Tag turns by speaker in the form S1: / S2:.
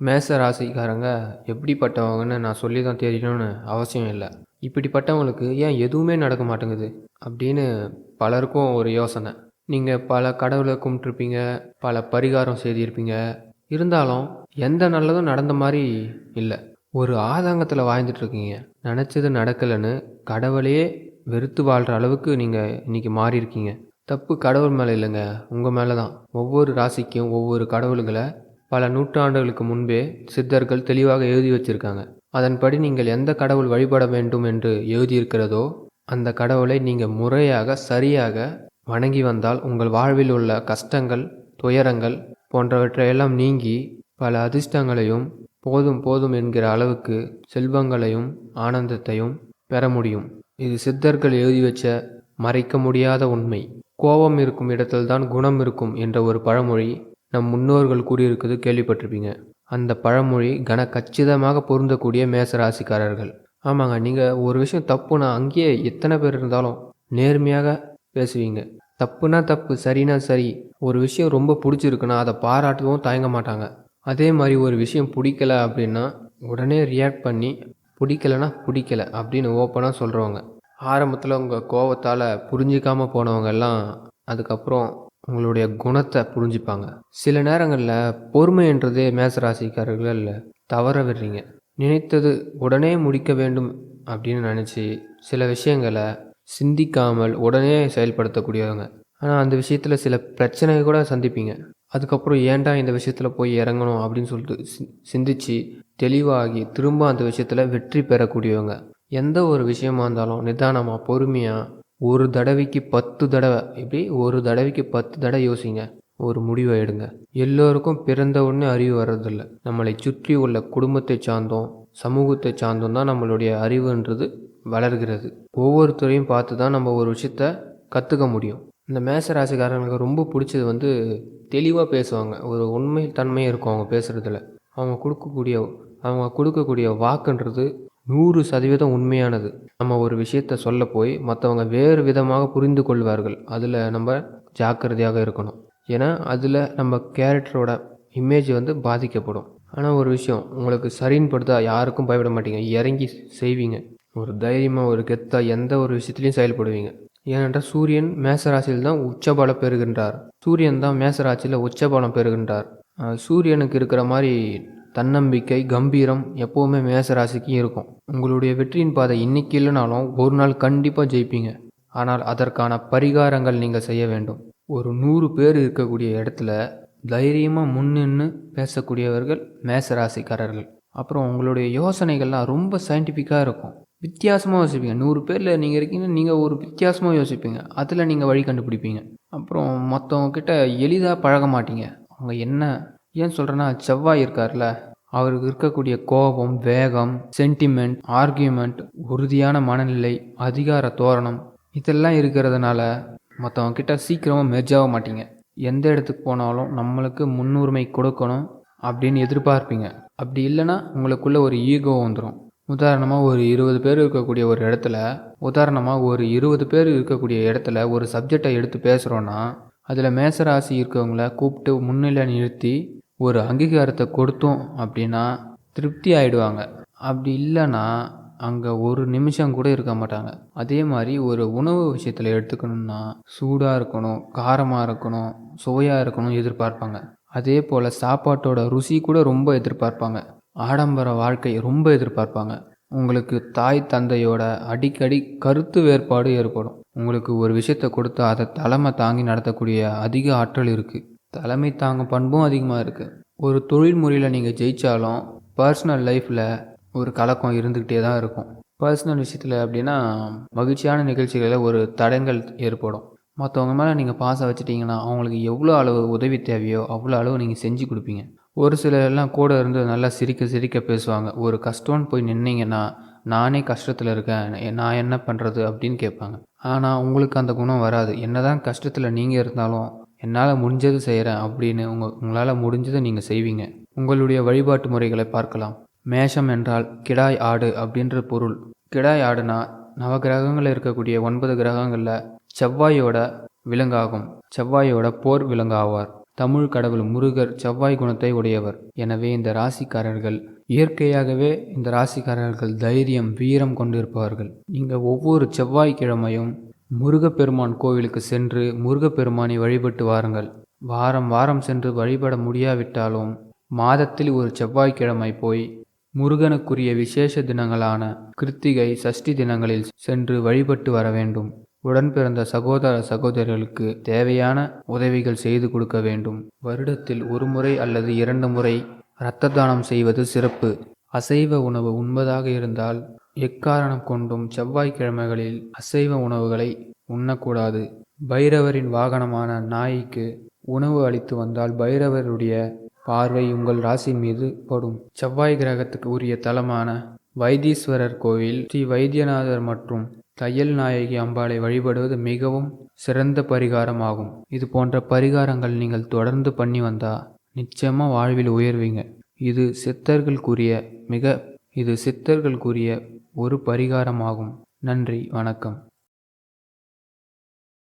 S1: மேச ராசிக்காரங்க எப்படிப்பட்டவங்கன்னு நான் சொல்லி தான் தெரியணும்னு அவசியம் இல்லை. இப்படிப்பட்டவங்களுக்கு ஏன் எதுவுமே நடக்க மாட்டேங்குது அப்படின்னு பலருக்கும் ஒரு யோசனை. நீங்கள் பல கடவுளை கும்பிட்ருப்பீங்க, பல பரிகாரம் செய்திருப்பீங்க. இருந்தாலும் எந்த நல்லதும் நடந்த மாதிரி இல்லை. ஒரு ஆதங்கத்தில் வாழ்ந்துட்டுருக்கீங்க. நினச்சது நடக்கலைன்னு கடவுளையே வெறுத்து வாழ்கிற அளவுக்கு நீங்கள் இன்றைக்கி மாறியிருக்கீங்க. தப்பு கடவுள் மேலே இல்லைங்க, உங்கள் மேலே தான். ஒவ்வொரு ராசிக்கும் ஒவ்வொரு கடவுள்களை பல நூற்றாண்டுகளுக்கு முன்பே சித்தர்கள் தெளிவாக எழுதி வச்சிருக்காங்க. அதன்படி நீங்கள் எந்த கடவுள் வழிபட வேண்டும் என்று எழுதியிருக்கிறதோ அந்த கடவுளை நீங்கள் முறையாக சரியாக வணங்கி வந்தால் உங்கள் வாழ்வில் உள்ள கஷ்டங்கள், துயரங்கள் போன்றவற்றையெல்லாம் நீங்கி பல அதிர்ஷ்டங்களையும் போதும் போதும் என்கிற அளவுக்கு செல்வங்களையும் ஆனந்தத்தையும் பெற முடியும். இது சித்தர்கள் எழுதி வச்ச மறைக்க முடியாத உண்மை. கோபம் இருக்கும் இடத்தில்தான் குணம் இருக்கும் என்ற ஒரு பழமொழி நம் முன்னோர்கள் கூறியிருக்குது, கேள்விப்பட்டிருப்பீங்க. அந்த பழமொழி கச்சிதமாக பொருந்தக்கூடிய மேசராசிக்காரர்கள். ஆமாங்க, நீங்கள் ஒரு விஷயம் தப்புனா அங்கேயே எத்தனை பேர் இருந்தாலும் நேர்மையாக பேசுவீங்க. தப்புனா தப்பு, சரினா சரி. ஒரு விஷயம் ரொம்ப பிடிச்சிருக்குன்னா அதை பாராட்டவும் தயங்க மாட்டாங்க. அதே மாதிரி ஒரு விஷயம் பிடிக்கல அப்படின்னா உடனே ரியாக்ட் பண்ணி பிடிக்கலைன்னா பிடிக்கல அப்படின்னு ஓப்பனாக சொல்கிறவங்க. ஆரம்பத்தில் உங்கள் கோபத்தால் புரிஞ்சிக்காமல் போனவங்கெல்லாம் அதுக்கப்புறம் உங்களுடைய குணத்தை புரிஞ்சுப்பாங்க. சில நேரங்களில் பொறுமைன்றதே மேசராசிக்காரர்கள் தவற விடுறீங்க. நினைத்தது உடனே முடிக்க வேண்டும் அப்படின்னு நினச்சி சில விஷயங்களை சிந்திக்காமல் உடனே செயல்படுத்தக்கூடியவங்க. ஆனால் அந்த விஷயத்தில் சில பிரச்சனைகள் கூட சந்திப்பீங்க. அதுக்கப்புறம் ஏன்டா இந்த விஷயத்தில் போய் இறங்கணும் அப்படின்னு சொல்லிட்டு சிந்தித்து தெளிவாகி திரும்ப அந்த விஷயத்தில் வெற்றி பெறக்கூடியவங்க. எந்த ஒரு விஷயமா இருந்தாலும் நிதானமாக பொறுமையாக ஒரு தடவைக்கு 10 தடவை, இப்படி ஒரு தடவைக்கு 10 தடவை யோசிங்க, ஒரு முடிவை எடுங்க. எல்லோருக்கும் பிறந்த உடனே அறிவு வர்றதில்லை. நம்மளை சுற்றி உள்ள குடும்பத்தை சார்ந்தோம், சமூகத்தை சார்ந்தோம் தான் நம்மளுடைய அறிவுன்றது வளர்கிறது. ஒவ்வொருத்தரையும் பார்த்து தான் நம்ம ஒரு விஷயத்த கற்றுக்க முடியும். இந்த மேச ராசிக்காரங்களுக்கு ரொம்ப பிடிச்சது தெளிவாக பேசுவாங்க. ஒரு உண்மை தன்மை இருக்கும் அவங்க பேசுகிறதுல. அவங்க கொடுக்கக்கூடிய வாக்குன்றது 100% உண்மையானது. நம்ம ஒரு விஷயத்த சொல்ல போய் மற்றவங்க வேறு விதமாக புரிந்து கொள்வார்கள். அதில் நம்ம ஜாக்கிரதையாக இருக்கணும். ஏன்னா அதில் நம்ம கேரக்டரோட இமேஜ் பாதிக்கப்படும். ஆனால் ஒரு விஷயம் உங்களுக்கு சரின்னு படுத்தா யாருக்கும் பயப்பட மாட்டீங்க, இறங்கி செய்வீங்க. ஒரு தைரியமாக ஒரு கெத்தாக எந்த ஒரு விஷயத்துலையும் செயல்படுவீங்க. ஏனென்றால் சூரியன் மேசராசியில் தான் உச்சபலம் பெறுகின்றார். சூரியன் தான் மேசராசியில் உச்சபலம் பெறுகின்றார். சூரியனுக்கு இருக்கிற மாதிரி தன்னம்பிக்கை, கம்பீரம் எப்போவுமே மேசராசிக்கு இருக்கும். உங்களுடைய வெற்றியின் பாதை இன்னைக்கு இல்லைனாலும் ஒரு நாள் கண்டிப்பாக ஜெயிப்பீங்க. ஆனால் அதற்கான பரிகாரங்கள் நீங்கள் செய்ய வேண்டும். ஒரு 100 பேர் இருக்கக்கூடிய இடத்துல தைரியமாக முன்னின்று பேசக்கூடியவர்கள் மேசராசிக்காரர்கள். அப்புறம் உங்களுடைய யோசனைகள்லாம் ரொம்ப சயின்டிஃபிக்காக இருக்கும். வித்தியாசமாக யோசிப்பீங்க. 100 பேரில் நீங்கள் இருக்கீங்கன்னா நீங்கள் ஒரு வித்தியாசமாக யோசிப்பீங்க. அதில் நீங்கள் வழி கண்டுபிடிப்பீங்க. அப்புறம் மற்றவங்கக்கிட்ட எளிதாக பழக மாட்டீங்க. அவங்க என்ன ஏன் சொல்கிறேன்னா, செவ்வாய் இருக்கார்ல, அவருக்கு இருக்கக்கூடிய கோபம், வேகம், சென்டிமெண்ட், ஆர்கியூமெண்ட், உறுதியான மனநிலை, அதிகார தோரணம் இதெல்லாம் இருக்கிறதுனால மற்றவங்கக்கிட்ட சீக்கிரமாக மெர்ஜாக மாட்டீங்க. எந்த இடத்துக்கு போனாலும் நம்மளுக்கு முன்னுரிமை கொடுக்கணும் அப்படின்னு எதிர்பார்ப்பீங்க. அப்படி இல்லைன்னா உங்களுக்குள்ளே ஒரு ஈகோ வந்துடும். உதாரணமாக ஒரு 20 பேர் இருக்கக்கூடிய இடத்துல ஒரு சப்ஜெக்டை எடுத்து பேசுகிறோன்னா அதில் மேசராசி இருக்கவங்கள கூப்பிட்டு முன்னிலை நிறுத்தி ஒரு அங்கீகாரத்தை கொடுத்தோம் அப்படின்னா திருப்தி ஆகிடுவாங்க. அப்படி இல்லைன்னா அங்கே ஒரு நிமிஷம் கூட இருக்க மாட்டாங்க. அதே மாதிரி ஒரு உணவு விஷயத்தில் எடுத்துக்கணும்னா சூடாக இருக்கணும், காரமாக இருக்கணும், சுவையாக இருக்கணும் எதிர்பார்ப்பாங்க. அதே போல் சாப்பாட்டோட ருசி கூட ரொம்ப எதிர்பார்ப்பாங்க. ஆடம்பர வாழ்க்கை ரொம்ப எதிர்பார்ப்பாங்க. உங்களுக்கு தாய் தந்தையோட அடிக்கடி கருத்து வேறுபாடு ஏற்படும். உங்களுக்கு ஒரு விஷயத்தை கொடுத்தா அதை தலைமை தாங்கி நடத்தக்கூடிய அதிக ஆற்றல் இருக்குது. தலைமை தாங்கும் பண்பும் அதிகமாக இருக்குது. ஒரு தொழில் முறையில் நீங்கள் ஜெயித்தாலும் பர்சனல் லைஃப்பில் ஒரு கலக்கம் இருந்துக்கிட்டே தான் இருக்கும். பர்சனல் விஷயத்தில் அப்படின்னா மகிழ்ச்சியான நிகழ்ச்சிகளில் ஒரு தடங்கள் ஏற்படும். மற்றவங்க மேலே நீங்கள் பாசம் வச்சுட்டிங்கன்னா அவங்களுக்கு எவ்வளோ அளவு உதவி தேவையோ அவ்வளோ அளவு நீங்கள் செஞ்சு கொடுப்பீங்க. ஒரு சிலர்லாம் கூட இருந்து நல்லா சிரிக்க பேசுவாங்க. ஒரு கஷ்டம்னு போய் நின்னீங்கன்னா, நானே கஷ்டத்தில் இருக்கேன், நான் என்ன பண்ணுறது அப்படின்னு கேட்பாங்க. ஆனால் உங்களுக்கு அந்த குணம் வராது. என்னதான் கஷ்டத்தில் நீங்கள் இருந்தாலும் என்னால் முடிஞ்சது செய்கிறேன் அப்படின்னு உங்களால் முடிஞ்சதை நீங்கள் செய்வீங்க. உங்களுடைய வழிபாட்டு முறைகளை பார்க்கலாம். மேஷம் என்றால் கிடாய் ஆடு அப்படின்ற பொருள். கிடாய் ஆடுனா நவகிரகங்களில் இருக்கக்கூடிய 9 கிரகங்களில் செவ்வாயோட விலங்காகும். செவ்வாயோட போர் விலங்காவார். தமிழ் கடவுள் முருகர் செவ்வாய் குணத்தை உடையவர். எனவே இந்த ராசிக்காரர்கள் இயற்கையாகவே தைரியம், வீரம் கொண்டிருப்பவர்கள். நீங்கள் ஒவ்வொரு செவ்வாய்க்கிழமையும் முருகப்பெருமான் கோவிலுக்கு சென்று முருகப்பெருமானை வழிபட்டு வாருங்கள். வாரம் வாரம் சென்று வழிபட முடியாவிட்டாலும் மாதத்தில் ஒரு செவ்வாய்க்கிழமை போய் முருகனுக்குரிய விசேஷ தினங்களான கிருத்திகை, சஷ்டி தினங்களில் சென்று வழிபட்டு வர வேண்டும். உடன் பிறந்த சகோதர சகோதரிகளுக்கு தேவையான உதவிகள் செய்து கொடுக்க வேண்டும். வருடத்தில் ஒரு முறை அல்லது 2 முறை இரத்த தானம் செய்வது சிறப்பு. அசைவ உணவு உண்பதாக இருந்தால் எக்காரணம் கொண்டும் செவ்வாய்க்கிழமைகளில் அசைவ உணவுகளை உண்ணக்கூடாது. பைரவரின் வாகனமான நாய்க்கு உணவு அளித்து வந்தால் பைரவருடைய பார்வை உங்கள் ராசியின் மீது படும். செவ்வாய் கிரகத்துக்கு உரிய தலமான வைத்தீஸ்வரர் கோவில், ஸ்ரீ வைத்தியநாதர் மற்றும் தையல் நாயகி அம்பாளை வழிபடுவது மிகவும் சிறந்த பரிகாரம் ஆகும். இது போன்ற பரிகாரங்கள் நீங்கள் தொடர்ந்து பண்ணி வந்தா நிச்சயமா வாழ்வில் உயர்வீங்க. இது சித்தர்கள் கூறிய ஒரு பரிகாரமாகும். நன்றி, வணக்கம்.